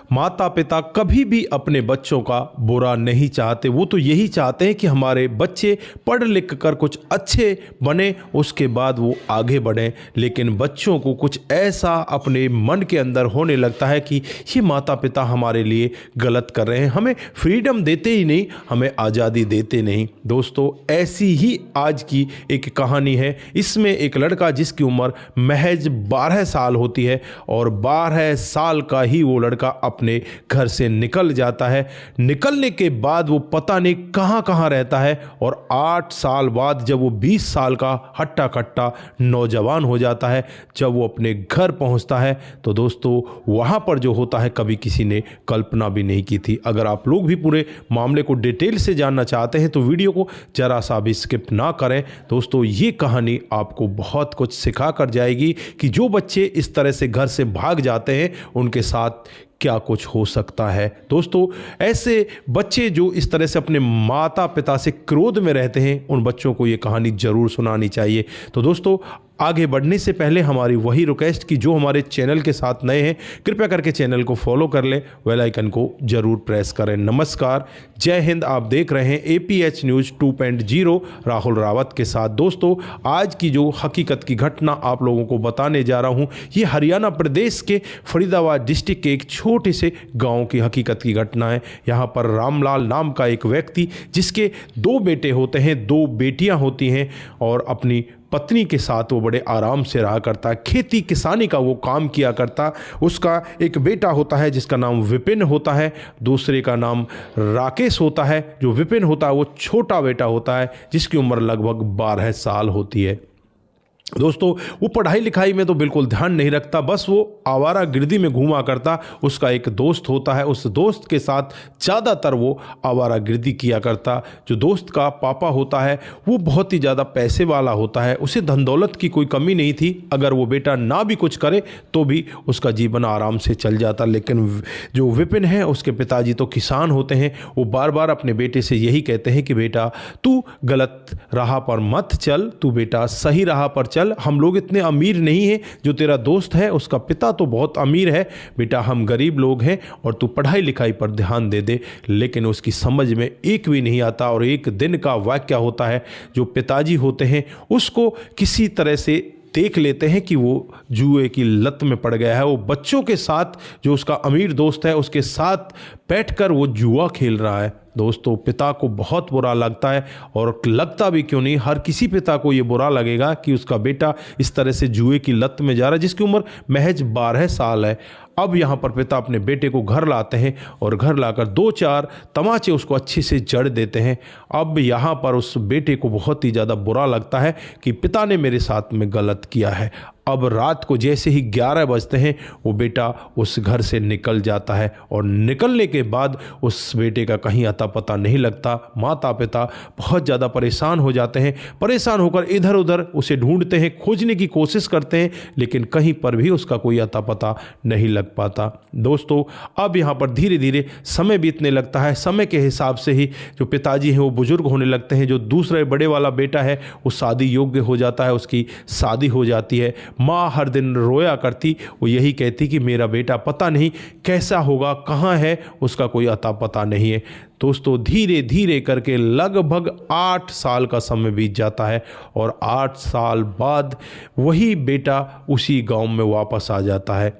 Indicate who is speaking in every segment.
Speaker 1: माता पिता कभी भी अपने बच्चों का बुरा नहीं चाहते। वो तो यही चाहते हैं कि हमारे बच्चे पढ़ लिख कर कुछ अच्छे बने, उसके बाद वो आगे बढ़ें। लेकिन बच्चों को कुछ ऐसा अपने मन के अंदर होने लगता है कि ये माता पिता हमारे लिए गलत कर रहे हैं, हमें फ्रीडम देते ही नहीं, हमें आज़ादी देते नहीं। दोस्तों, ऐसी ही आज की एक कहानी है। इसमें एक लड़का जिसकी उम्र महज 12 साल होती है और 12 साल का ही वो लड़का अपने घर से निकल जाता है। निकलने के बाद वो पता नहीं कहां कहां रहता है और 8 साल बाद जब वो 20 साल का हट्टा कट्टा नौजवान हो जाता है, जब वो अपने घर पहुंचता है तो दोस्तों वहां पर जो होता है कभी किसी ने कल्पना भी नहीं की थी। अगर आप लोग भी पूरे मामले को डिटेल से जानना चाहते हैं तो वीडियो को जरा सा भी स्किप ना करें। दोस्तों, ये कहानी आपको बहुत कुछ सिखा कर जाएगी कि जो बच्चे इस तरह से घर से भाग जाते हैं उनके साथ क्या कुछ हो सकता है। दोस्तों, ऐसे बच्चे जो इस तरह से अपने माता पिता से क्रोध में रहते हैं, उन बच्चों को ये कहानी ज़रूर सुनानी चाहिए। तो दोस्तों, आगे बढ़ने से पहले हमारी वही रिक्वेस्ट कि जो हमारे चैनल के साथ नए हैं कृपया करके चैनल को फॉलो कर लें, बेल आइकन को जरूर प्रेस करें। नमस्कार, जय हिंद। आप देख रहे हैं APH न्यूज़ 2.0 राहुल रावत के साथ। दोस्तों, आज की जो हकीकत की घटना आप लोगों को बताने जा रहा हूं, ये हरियाणा प्रदेश के फरीदाबाद डिस्ट्रिक्ट के एक छोटे से गाँव की हकीकत की घटना है। यहाँ पर रामलाल नाम का एक व्यक्ति, जिसके 2 बेटे होते हैं, 2 बेटियाँ होती हैं और अपनी पत्नी के साथ वो बड़े आराम से रहा करता है। खेती किसानी का वो काम किया करता। उसका एक बेटा होता है जिसका नाम विपिन होता है, दूसरे का नाम राकेश होता है। जो विपिन होता है वो छोटा बेटा होता है जिसकी उम्र लगभग 12 साल होती है। दोस्तों, वो पढ़ाई लिखाई में तो बिल्कुल ध्यान नहीं रखता, बस वो आवारा गिरदी में घूमा करता। उसका एक दोस्त होता है, उस दोस्त के साथ ज़्यादातर वो आवारा गिरदी किया करता। जो दोस्त का पापा होता है वो बहुत ही ज़्यादा पैसे वाला होता है, उसे धन दौलत की कोई कमी नहीं थी। अगर वो बेटा ना भी कुछ करे तो भी उसका जीवन आराम से चल जाता। लेकिन जो विपिन है, उसके पिताजी तो किसान होते हैं। वो बार बार अपने बेटे से यही कहते हैं कि बेटा तू गलत राह पर मत चल, तू बेटा सही राह पर चल। हम लोग इतने अमीर नहीं हैं, जो तेरा दोस्त है उसका पिता तो बहुत अमीर है, बेटा हम गरीब लोग हैं और तू पढ़ाई लिखाई पर ध्यान दे दे। लेकिन उसकी समझ में एक भी नहीं आता। और एक दिन का वाक्य होता है, जो पिताजी होते हैं उसको किसी तरह से देख लेते हैं कि वो जुए की लत में पड़ गया है। वो बच्चों के साथ, जो उसका अमीर दोस्त है उसके साथ बैठकर वो जुआ खेल रहा है। दोस्तों, पिता को बहुत बुरा लगता है और लगता भी क्यों नहीं, हर किसी पिता को ये बुरा लगेगा कि उसका बेटा इस तरह से जुए की लत में जा रहा है, जिसकी उम्र महज 12 साल है। अब यहाँ पर पिता अपने बेटे को घर लाते हैं और घर लाकर 2-4 तमाचे उसको अच्छे से जड़ देते हैं। अब यहाँ पर उस बेटे को बहुत ही ज़्यादा बुरा लगता है कि पिता ने मेरे साथ में गलत किया है। अब रात को जैसे ही 11 बजते हैं वो बेटा उस घर से निकल जाता है और निकलने के बाद उस बेटे का कहीं अता पता नहीं लगता। माता पिता बहुत ज़्यादा परेशान हो जाते हैं। परेशान होकर इधर उधर उसे ढूंढते हैं, खोजने की कोशिश करते हैं, लेकिन कहीं पर भी उसका कोई अता पता नहीं लग पाता। दोस्तों, अब यहाँ पर धीरे धीरे समय बीतने लगता है। समय के हिसाब से ही जो पिताजी हैं वो बुजुर्ग होने लगते हैं। जो दूसरा बड़े वाला बेटा है वो शादी योग्य हो जाता है, उसकी शादी हो जाती है। माँ हर दिन रोया करती, वो यही कहती कि मेरा बेटा पता नहीं कैसा होगा, कहाँ है, उसका कोई अता पता नहीं है। दोस्तों, धीरे धीरे करके लगभग 8 साल का समय बीत जाता है और 8 साल बाद वही बेटा उसी गांव में वापस आ जाता है।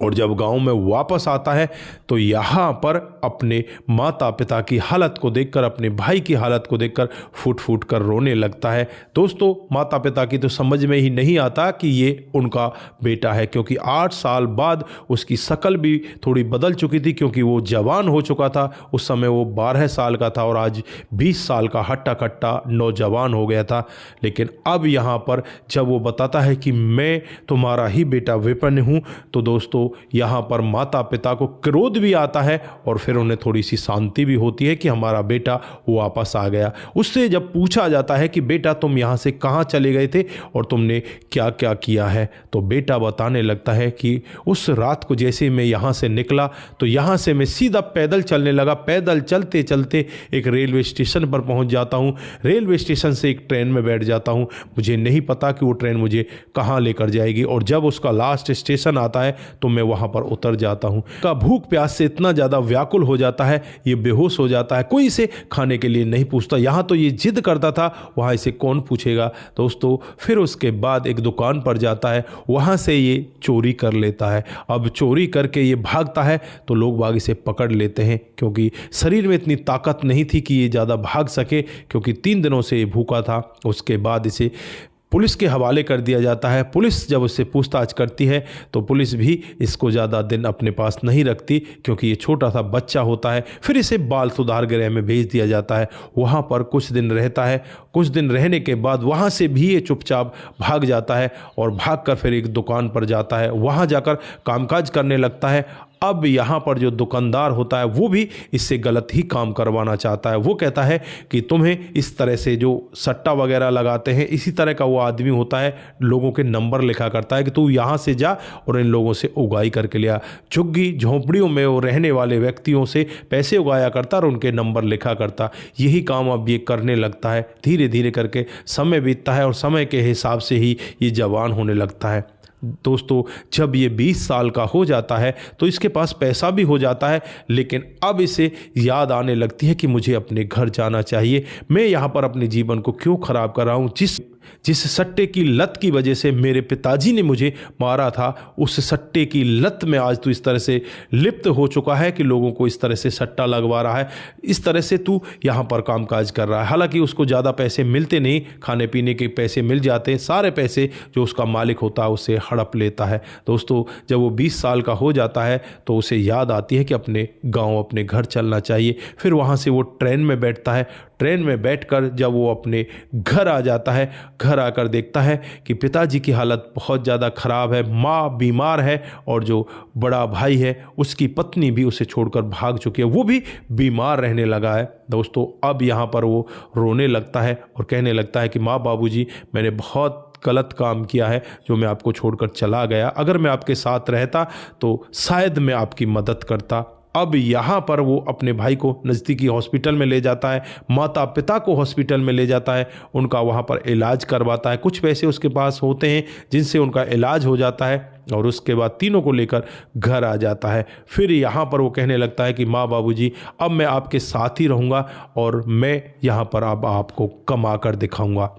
Speaker 1: और जब गांव में वापस आता है तो यहाँ पर अपने माता पिता की हालत को देखकर, अपने भाई की हालत को देखकर फूट फूट कर रोने लगता है। दोस्तों, माता पिता की तो समझ में ही नहीं आता कि ये उनका बेटा है, क्योंकि 8 साल बाद उसकी शक्ल भी थोड़ी बदल चुकी थी, क्योंकि वो जवान हो चुका था। उस समय वो 12 साल का था और आज 20 साल का हट्टा कट्टा नौजवान हो गया था। लेकिन अब यहाँ पर जब वो बताता है कि मैं तुम्हारा ही बेटा विपिन हूँ, तो दोस्तों यहाँ पर माता पिता को क्रोध भी आता है और फिर उन्हें थोड़ी सी शांति भी होती है कि हमारा बेटा वापस आ गया। उससे जब पूछा जाता है कि बेटा तुम यहाँ से कहाँ चले गए थे और तुमने क्या क्या किया है, तो बेटा बताने लगता है कि उस रात को जैसे मैं यहाँ से निकला तो यहाँ से मैं सीधा पैदल चलने लगा। पैदल चलते चलते एक रेलवे स्टेशन पर पहुँच जाता हूँ। रेलवे स्टेशन से एक ट्रेन में बैठ जाता हूँ। मुझे नहीं पता कि वो ट्रेन मुझे कहाँ लेकर जाएगी, और जब उसका लास्ट स्टेशन आता है तो मैं मैं वहाँ पर उतर जाता हूँ। का भूख प्यास से इतना ज़्यादा व्याकुल हो जाता है, ये बेहोश हो जाता है, कोई इसे खाने के लिए नहीं पूछता। यहाँ तो ये जिद करता था, वहाँ इसे कौन पूछेगा दोस्तों। फिर उसके बाद एक दुकान पर जाता है, वहाँ से ये चोरी कर लेता है। अब चोरी करके ये भागता है तो लोग बाग इसे पकड़ लेते हैं, क्योंकि शरीर में इतनी ताकत नहीं थी कि ये ज़्यादा भाग सके, क्योंकि 3 दिनों से ये भूखा था। उसके बाद इसे पुलिस के हवाले कर दिया जाता है। पुलिस जब उससे पूछताछ करती है तो पुलिस भी इसको ज़्यादा दिन अपने पास नहीं रखती, क्योंकि ये छोटा सा बच्चा होता है। फिर इसे बाल सुधार गृह में भेज दिया जाता है, वहाँ पर कुछ दिन रहता है। कुछ दिन रहने के बाद वहाँ से भी ये चुपचाप भाग जाता है और भागकर फिर एक दुकान पर जाता है, वहाँ जाकर कामकाज करने लगता है। अब यहाँ पर जो दुकानदार होता है वो भी इससे गलत ही काम करवाना चाहता है। वो कहता है कि तुम्हें इस तरह से जो सट्टा वगैरह लगाते हैं, इसी तरह का वो आदमी होता है, लोगों के नंबर लिखा करता है कि तू यहाँ से जा और इन लोगों से उगाई करके लिया। झुग्गी झोंपड़ियों में वो रहने वाले व्यक्तियों से पैसे उगाया करता और उनके नंबर लिखा करता। यही काम अब ये करने लगता है। धीरे धीरे करके समय बीतता है और समय के हिसाब से ही ये जवान होने लगता है। दोस्तों, जब ये 20 साल का हो जाता है तो इसके पास पैसा भी हो जाता है, लेकिन अब इसे याद आने लगती है कि मुझे अपने घर जाना चाहिए। मैं यहाँ पर अपने जीवन को क्यों खराब कर रहा हूँ? जिस सट्टे की लत की वजह से मेरे पिताजी ने मुझे मारा था, उस सट्टे की लत में आज तू इस तरह से लिप्त हो चुका है कि लोगों को इस तरह से सट्टा लगवा रहा है। इस तरह से तू यहाँ पर कामकाज कर रहा है। हालांकि उसको ज़्यादा पैसे मिलते नहीं, खाने पीने के पैसे मिल जाते हैं, सारे पैसे जो उसका मालिक होता है उससे हड़प लेता है। दोस्तों, जब वो 20 साल का हो जाता है तो उसे याद आती है कि अपने गाँव, अपने घर चलना चाहिए। फिर वहाँ से वो ट्रेन में बैठता है। ट्रेन में बैठकर जब वो अपने घर आ जाता है, घर आकर देखता है कि पिताजी की हालत बहुत ज़्यादा ख़राब है, माँ बीमार है और जो बड़ा भाई है उसकी पत्नी भी उसे छोड़कर भाग चुकी है, वो भी बीमार रहने लगा है। दोस्तों, अब यहाँ पर वो रोने लगता है और कहने लगता है कि माँ, बाबूजी, मैंने बहुत गलत काम किया है जो मैं आपको छोड़कर चला गया। अगर मैं आपके साथ रहता तो शायद मैं आपकी मदद करता। अब यहाँ पर वो अपने भाई को नज़दीकी हॉस्पिटल में ले जाता है, माता पिता को हॉस्पिटल में ले जाता है, उनका वहाँ पर इलाज करवाता है। कुछ पैसे उसके पास होते हैं जिनसे उनका इलाज हो जाता है और उसके बाद तीनों को लेकर घर आ जाता है। फिर यहाँ पर वो कहने लगता है कि माँ, बाबूजी, अब मैं आपके साथ ही रहूँगा और मैं यहाँ पर अब आपको कमा कर दिखाऊँगा।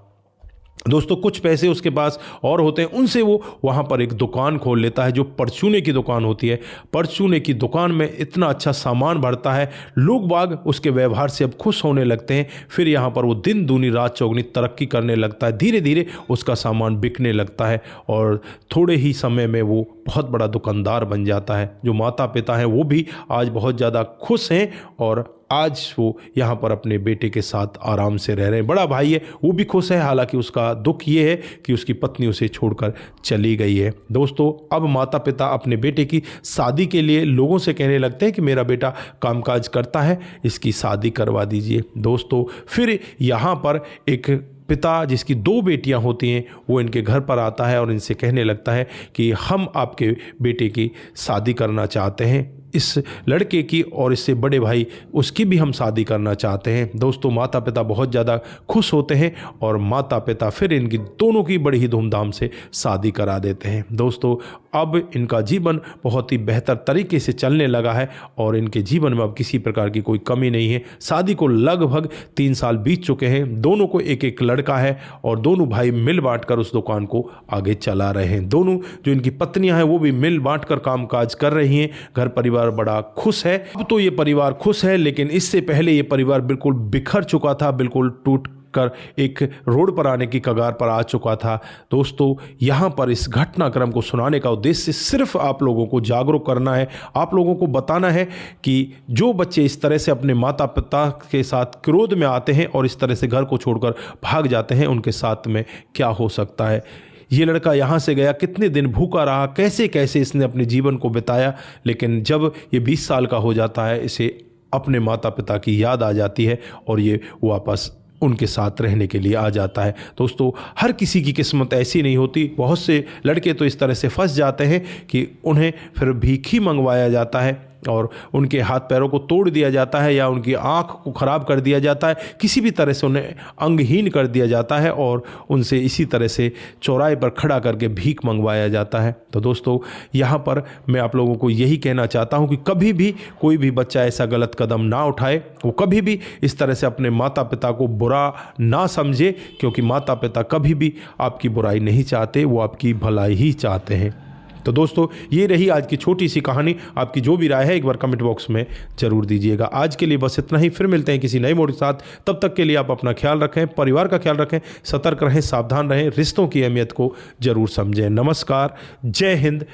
Speaker 1: दोस्तों, कुछ पैसे उसके पास और होते हैं, उनसे वो वहाँ पर एक दुकान खोल लेता है जो परचूने की दुकान होती है। परचूने की दुकान में इतना अच्छा सामान भरता है, लोग बाग उसके व्यवहार से अब खुश होने लगते हैं। फिर यहाँ पर वो दिन दूनी रात चौगनी तरक्की करने लगता है। धीरे धीरे उसका सामान बिकने लगता है और थोड़े ही समय में वो बहुत बड़ा दुकानदार बन जाता है। जो माता पिता हैं वो भी आज बहुत ज़्यादा खुश हैं और आज वो यहाँ पर अपने बेटे के साथ आराम से रह रहे हैं। बड़ा भाई है, वो भी खुश है, हालांकि उसका दुख ये है कि उसकी पत्नी उसे छोड़कर चली गई है। दोस्तों, अब माता पिता अपने बेटे की शादी के लिए लोगों से कहने लगते हैं कि मेरा बेटा कामकाज करता है, इसकी शादी करवा दीजिए। दोस्तों, फिर यहाँ पर एक पिता जिसकी 2 बेटियां होती हैं वो इनके घर पर आता है और इनसे कहने लगता है कि हम आपके बेटे की शादी करना चाहते हैं, इस लड़के की और इससे बड़े भाई उसकी भी हम शादी करना चाहते हैं। दोस्तों, माता पिता बहुत ज़्यादा खुश होते हैं और माता पिता फिर इनकी दोनों की बड़ी ही धूमधाम से शादी करा देते हैं। दोस्तों, अब इनका जीवन बहुत ही बेहतर तरीके से चलने लगा है और इनके जीवन में अब किसी प्रकार की कोई कमी नहीं है। शादी को लगभग 3 साल बीत चुके हैं। दोनों को एक एक लड़का है और दोनों भाई मिल बांट कर उस दुकान को आगे चला रहे हैं। दोनों जो इनकी पत्नियां हैं वो भी मिल बांट कर काम काज कर रही हैं। घर परिवार बड़ा खुश है। अब तो ये परिवार खुश है, लेकिन इससे पहले ये परिवार बिल्कुल बिखर चुका था, बिल्कुल टूट कर एक रोड पर आने की कगार पर आ चुका था। दोस्तों, यहाँ पर इस घटनाक्रम को सुनाने का उद्देश्य सिर्फ आप लोगों को जागरूक करना है, आप लोगों को बताना है कि जो बच्चे इस तरह से अपने माता पिता के साथ क्रोध में आते हैं और इस तरह से घर को छोड़कर भाग जाते हैं, उनके साथ में क्या हो सकता है। ये लड़का यहाँ से गया, कितने दिन भूखा रहा, कैसे कैसे इसने अपने जीवन को बिताया, लेकिन जब ये 20 साल का हो जाता है इसे अपने माता पिता की याद आ जाती है और ये वापस उनके साथ रहने के लिए आ जाता है। दोस्तों, हर किसी की किस्मत ऐसी नहीं होती। बहुत से लड़के तो इस तरह से फंस जाते हैं कि उन्हें फिर भीख ही मंगवाया जाता है। और उनके हाथ पैरों को तोड़ दिया जाता है या उनकी आँख को ख़राब कर दिया जाता है, किसी भी तरह से उन्हें अंगहीन कर दिया जाता है और उनसे इसी तरह से चौराहे पर खड़ा करके भीख मंगवाया जाता है। तो दोस्तों, यहाँ पर मैं आप लोगों को यही कहना चाहता हूँ कि कभी भी कोई भी बच्चा ऐसा गलत कदम ना उठाए, वो कभी भी इस तरह से अपने माता पिता को बुरा ना समझे, क्योंकि माता पिता कभी भी आपकी बुराई नहीं चाहते, वो आपकी भलाई ही चाहते हैं। तो दोस्तों, ये रही आज की छोटी सी कहानी। आपकी जो भी राय है एक बार कमेंट बॉक्स में ज़रूर दीजिएगा। आज के लिए बस इतना ही, फिर मिलते हैं किसी नए मोड़ के साथ। तब तक के लिए आप अपना ख्याल रखें, परिवार का ख्याल रखें, सतर्क रहें, सावधान रहें, रिश्तों की अहमियत को ज़रूर समझें। नमस्कार, जय हिंद,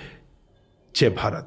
Speaker 1: जय भारत।